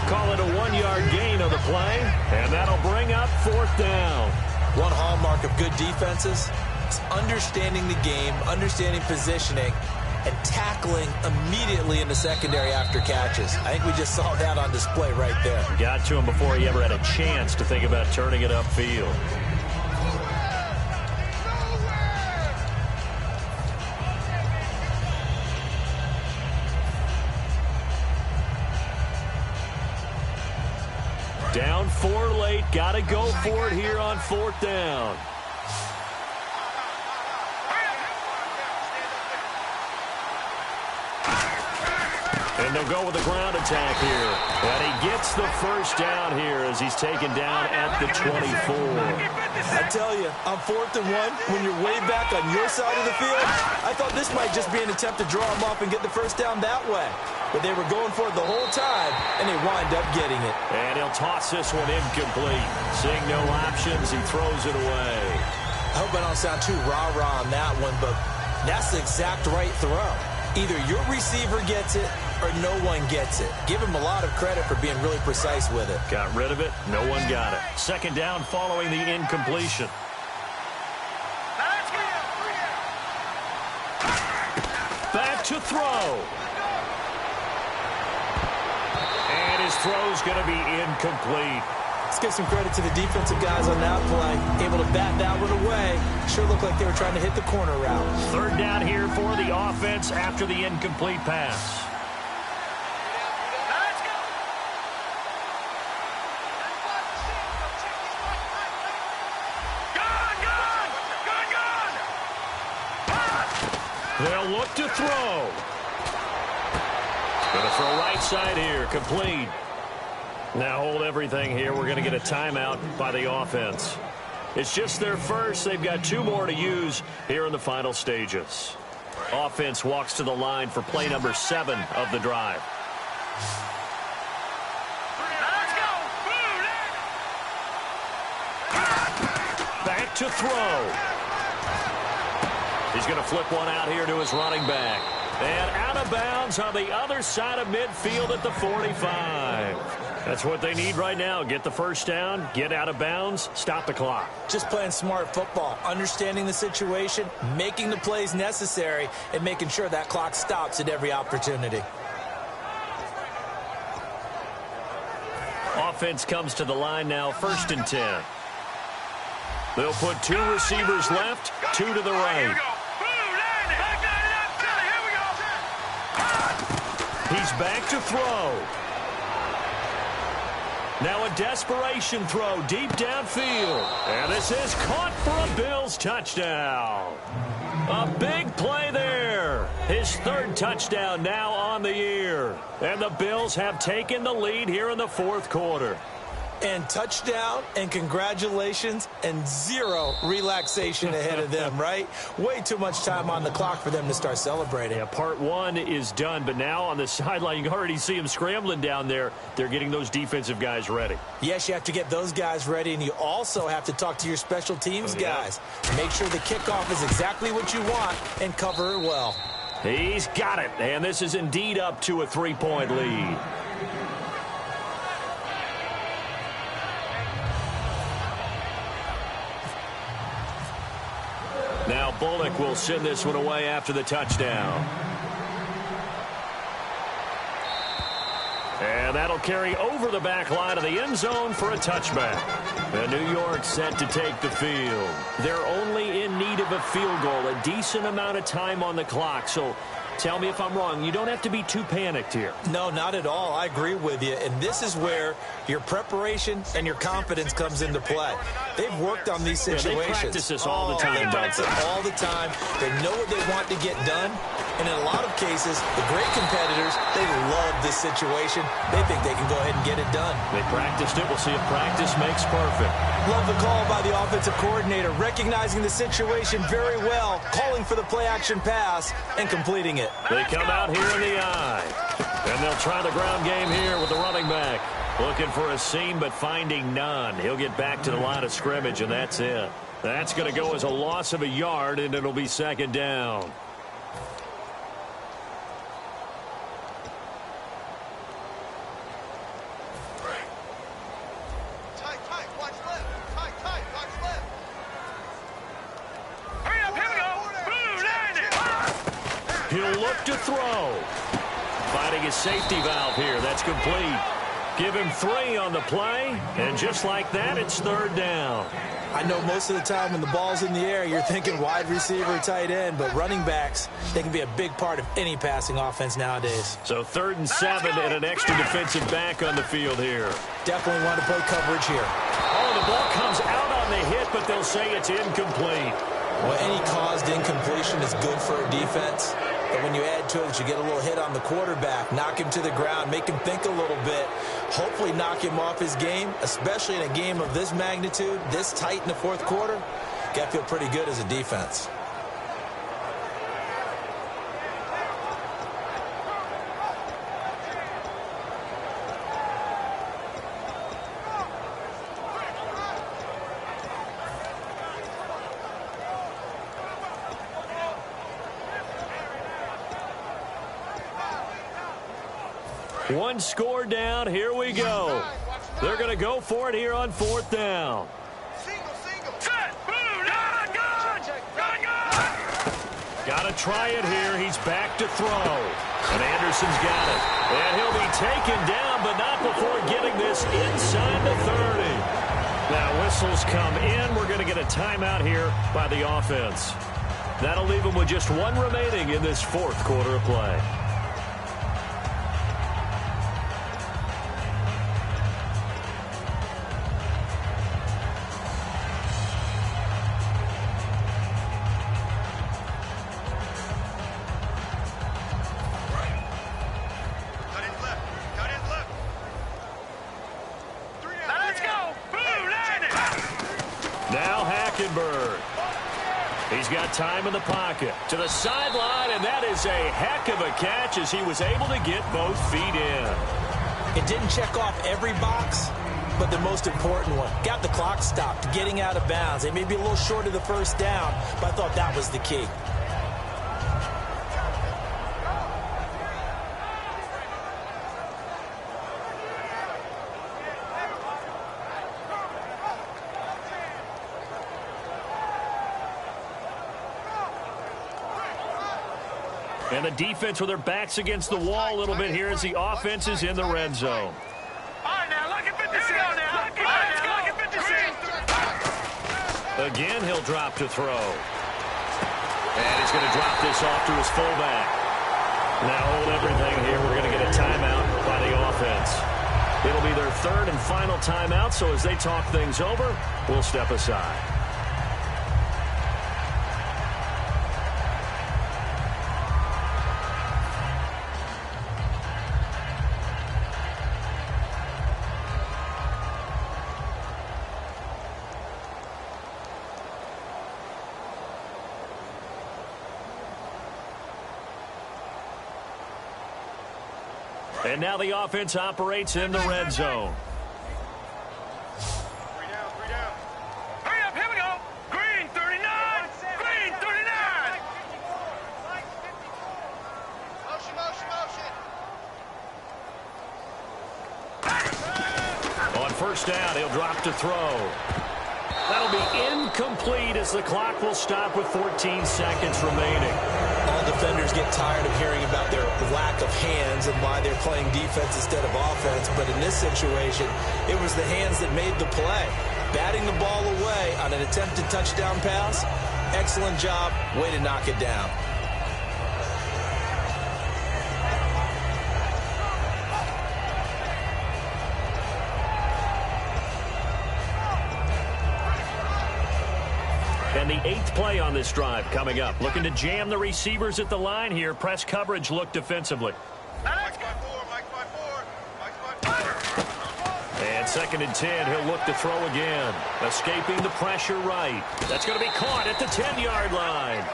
Call it a 1-yard gain on the play, and that'll bring up 4th down. One hallmark of good defenses is understanding the game, understanding positioning, and tackling immediately in the secondary after catches. I think we just saw that on display right there. Got to him before he ever had a chance to think about turning it upfield. Down 4 late, got to go for it here on 4th down. And they'll go with the ground attack here. And he gets the first down here as he's taken down at the 24. I tell you, on 4th and 1, when you're way back on your side of the field, I thought this might just be an attempt to draw him off and get the first down that way. But they were going for it the whole time, and they wind up getting it. And he'll toss this one incomplete. Seeing no options, he throws it away. I hope I don't sound too rah-rah on that one, but that's the exact right throw. Either your receiver gets it or no one gets it. Give him a lot of credit for being really precise with it. Got rid of it. No one got it. Second down following the incompletion. Back to throw. And his throw's going to be incomplete. Let's give some credit to the defensive guys on that play. Able to bat that one away. Sure looked like they were trying to hit the corner route. Third down here for the offense after the incomplete pass. They'll look to throw. Going to throw right side here. Complete. Now hold everything here. We're going to get a timeout by the offense. It's just their first. They've got 2 more to use here in the final stages. Offense walks to the line for play number 7 of the drive. Back to throw. He's going to flip one out here to his running back. And out of bounds on the other side of midfield at the 45. That's what they need right now. Get the first down, get out of bounds, stop the clock. Just playing smart football, understanding the situation, making the plays necessary, and making sure that clock stops at every opportunity. Offense comes to the line now, 1st and 10. They'll put 2 receivers left, 2 to the right. He's back to throw. Now a desperation throw deep downfield. And this is caught for a Bills touchdown. A big play there. His 3rd touchdown now on the year. And the Bills have taken the lead here in the 4th quarter. And touchdown, and congratulations, and 0 relaxation ahead of them, right? Way too much time on the clock for them to start celebrating. Yeah, part 1 is done, but now on the sideline, you can already see them scrambling down there. They're getting those defensive guys ready. Yes, you have to get those guys ready, and you also have to talk to your special teams guys. Make sure the kickoff is exactly what you want and cover it well. He's got it, and this is indeed up to a 3-point lead. Now Bullock will send this one away after the touchdown. And that'll carry over the back line of the end zone for a touchback. And New York set to take the field. They're only in need of a field goal, a decent amount of time on the clock. So tell me if I'm wrong. You don't have to be too panicked here. No, not at all. I agree with you. And this is where your preparation and your confidence comes into play. They've worked on these situations. Yeah, they practice this all the time. They practice it all the time. They know what they want to get done. And in a lot of cases, the great competitors, they love this situation. They think they can go ahead and get it done. They practiced it. We'll see if practice makes perfect. Love the call by the offensive coordinator, recognizing the situation very well, calling for the play-action pass, and completing it. They come out here in the eye. And they'll try the ground game here with the running back. Looking for a seam, but finding none. He'll get back to the line of scrimmage, and that's it. That's going to go as a loss of a yard, and it'll be 2nd down. He'll look to throw. Finding his safety valve here. That's complete. Give him 3 on the play. And just like that, it's 3rd down. I know most of the time when the ball's in the air, you're thinking wide receiver, tight end. But running backs, they can be a big part of any passing offense nowadays. So 3rd and 7 and an extra defensive back on the field here. Definitely want to play coverage here. Oh, the ball comes out on the hit, but they'll say it's incomplete. Well, any caused incompletion is good for a defense. But when you add to it, you get a little hit on the quarterback, knock him to the ground, make him think a little bit, hopefully knock him off his game, especially in a game of this magnitude, this tight in the fourth quarter. Got to feel pretty good as a defense. One score down. Here we go. They're going to go for it here on fourth down. Got to try it here. He's back to throw. And Anderson's got it. And he'll be taken down, but not before getting this inside the 30. Now whistles come in. We're going to get a timeout here by the offense. That'll leave them with just one remaining in this fourth quarter of play. He's got time in the pocket to the sideline, and that is a heck of a catch as he was able to get both feet in. It didn't check off every box, but the most important one. Got the clock stopped, getting out of bounds. They may be a little short of the first down, but I thought that was the key. And the defense with their backs against the wall a little bit here as the offense is in the red zone. All right, now, look at 56 now. Look at 56. Again, he'll drop to throw. And he's going to drop this off to his fullback. Now hold everything here. We're going to get a timeout by the offense. It'll be their third and final timeout, so as they talk things over, we'll step aside. And now the offense operates in the red zone. Three down. Hurry up, here we go. Green 39. Green 39. Motion. On first down, he'll drop to throw. That'll be incomplete as the clock will stop with 14 seconds remaining. All defenders get tired of hearing about their lack of hands and why they're playing defense instead of offense. But in this situation, it was the hands that made the play. Batting the ball away on an attempted touchdown pass. Excellent job. Way to knock it down. And the 8th play on this drive coming up. Looking to jam the receivers at the line here. Press coverage look defensively. Mike's by four. And 2nd and 10, he'll look to throw again. Escaping the pressure right. That's going to be caught at the 10-yard line.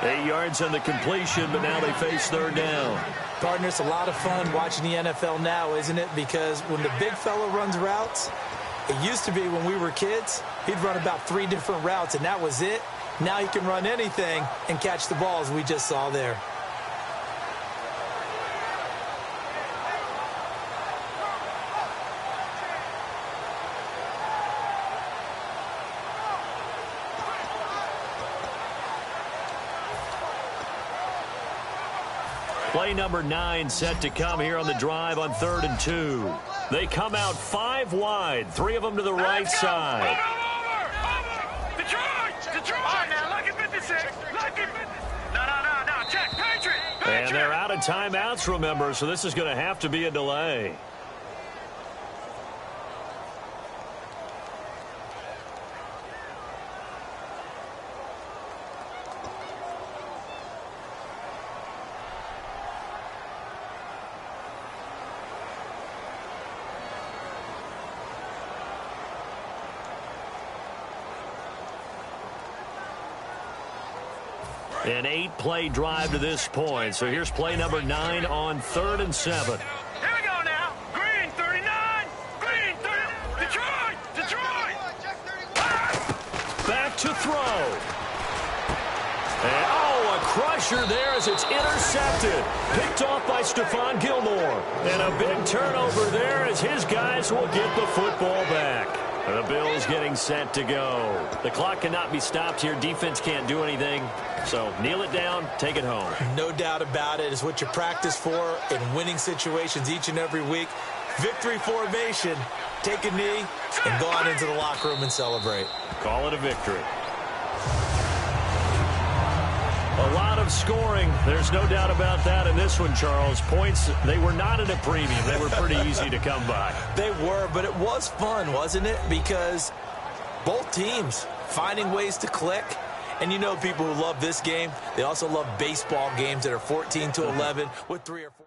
8 yards on the completion, but now they face third down. Partner, it's a lot of fun watching the NFL now, isn't it? Because when the big fella runs routes, it used to be when we were kids, he'd run about 3 different routes, and that was it. Now he can run anything and catch the balls we just saw there. Play number 9 set to come here on the drive on 3rd and 2. They come out 5 wide, 3 of them to the right side. Over. Detroit. All right, now, look at 56. Look at 50. No. Check. Patriot. And they're out of timeouts, remember, so this is going to have to be a delay. An 8-play drive to this point. So here's play number 9 on 3rd and 7. Here we go now. Green 39. Green 30. Detroit. Detroit. Back to throw. And, oh, a crusher there as it's intercepted. Picked off by Stephon Gilmore. And a big turnover there as his guys will get the football back. The Bills getting set to go. The clock cannot be stopped here. Defense can't do anything. So kneel it down, take it home. No doubt about it. It's what you practice for in winning situations each and every week. Victory formation. Take a knee and go out into the locker room and celebrate. Call it a victory. A lot of scoring. There's no doubt about that in this one, Charles. Points, they were not at a premium. They were pretty easy to come by. They were, but it was fun, wasn't it? Because both teams finding ways to click. And you know people who love this game, they also love baseball games that are 14-11 with 3 or 4.